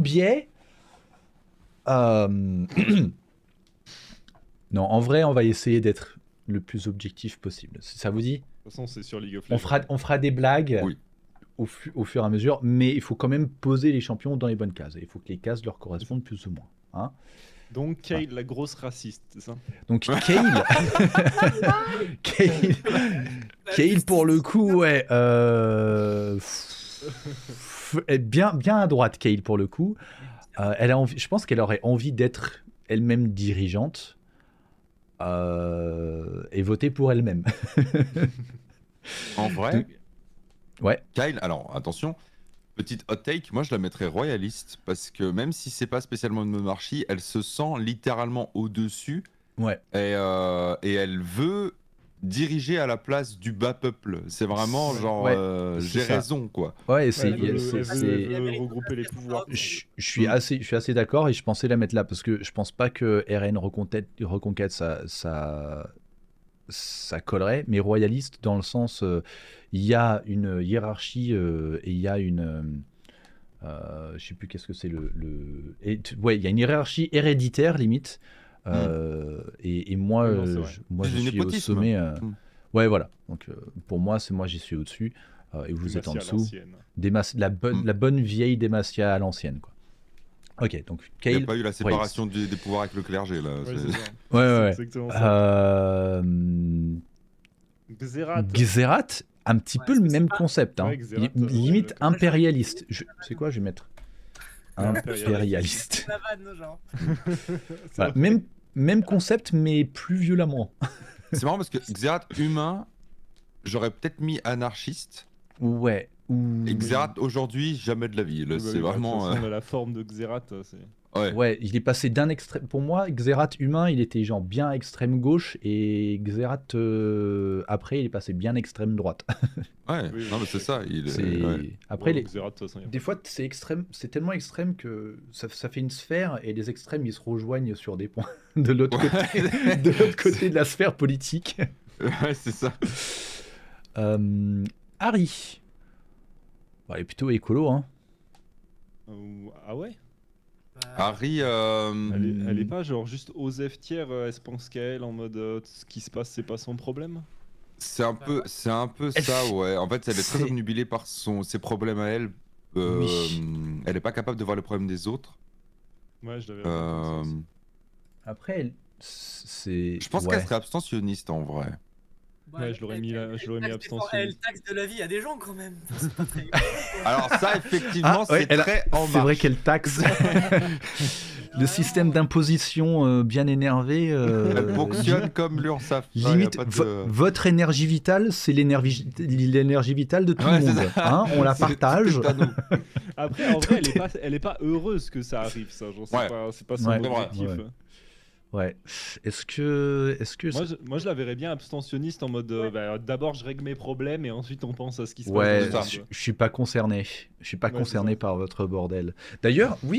biais. euh, Non, en vrai, on va essayer d'être le plus objectif possible. Si ça vous dit, De toute façon, c'est sur League of on Legends. fera des blagues Oui. au fur et à mesure, mais il faut quand même poser les champions dans les bonnes cases. Il faut que les cases leur correspondent plus ou moins. Hein. Donc, Kayle, la grosse raciste, c'est ça? Donc Kayle, Kayle pour le coup, ouais, est bien à droite, Kayle pour le coup. Elle a envie, je pense qu'elle aurait envie d'être elle-même dirigeante et voter pour elle-même. En vrai, Donc, ouais. Kyle, alors attention, petite hot take, moi je la mettrais royaliste parce que même si c'est pas spécialement une monarchie, elle se sent littéralement au-dessus Ouais. et elle veut diriger à la place du bas peuple. C'est vraiment genre Ouais, j'ai c'est ça. raison quoi. Ouais, Elle c'est, veut regrouper les pouvoirs. je suis assez d'accord et je pensais la mettre là parce que je pense pas que RN Reconquête ça collerait, mais royaliste dans le sens il y a une hiérarchie et il y a une je sais plus qu'est-ce que c'est ouais, il y a une hiérarchie héréditaire limite et moi Oui, non, c'est vrai. moi C'est je du suis au népotisme. sommet ouais voilà, donc pour moi j'y suis au-dessus et vous êtes en Demacia à dessous. l'ancienne. La bonne vieille Demacia à l'ancienne quoi. Ok, donc Il n'y Kayle a pas eu la séparation des pouvoirs avec le clergé là. Ouais, c'est ça. ouais. C'est exactement ça. Xerath. Xerath, un petit peu le même concept, hein. Ouais, Xerath, Limite d'accord. impérialiste. C'est quoi, je vais mettre Impérialiste. impérialiste. La vanne, genre. Voilà, même concept, mais plus violemment. C'est marrant parce que Xerath humain, j'aurais peut-être mis anarchiste. Ouais. Et Xerath aujourd'hui, jamais de la vie. Là, c'est vraiment. De toute façon, la forme de Xerath, c'est. Ouais, il est passé d'un extrême. Pour moi, Xerath humain, il était genre bien extrême gauche et Xerath après, il est passé bien extrême droite. ouais. Oui, Non mais c'est ça. Après, Ouais, Xerath, de toute façon, des fois, c'est extrême, c'est tellement extrême que ça fait une sphère et les extrêmes ils se rejoignent sur des points de l'autre côté de la sphère politique. Ouais, c'est ça. Harry, bon, elle est plutôt écolo, hein. Ah ouais? Harry. Elle est pas genre juste Osef tiers, elle se pense qu'à elle en mode ce qui se passe c'est pas son problème? C'est un peu ça, ouais. En fait, elle est très obnubilée par ses problèmes à elle. Oui. Elle est pas capable de voir les problèmes des autres. Ouais, je l'avais Après, c'est. Je pense qu'elle serait abstentionniste en vrai. Ouais, je l'aurais mis abstention. Elle taxe de la vie à des gens quand même. C'est pas très... Alors ça, effectivement, ouais, c'est très en marche. C'est vrai qu'elle taxe. Le système d'imposition bien énervé. Elle fonctionne comme l'URSSAF. Limite, votre énergie vitale, c'est l'énergie vitale de tout le monde. Hein, on la partage. Après, en vrai, elle est pas heureuse que ça arrive, ça. Genre, c'est pas son objectif. Ouais. Est-ce que moi, je la verrais bien abstentionniste en mode d'abord je règle mes problèmes et ensuite on pense à ce qui se passe. Ouais, je suis pas concerné. Je suis pas concerné par votre bordel. D'ailleurs, oui.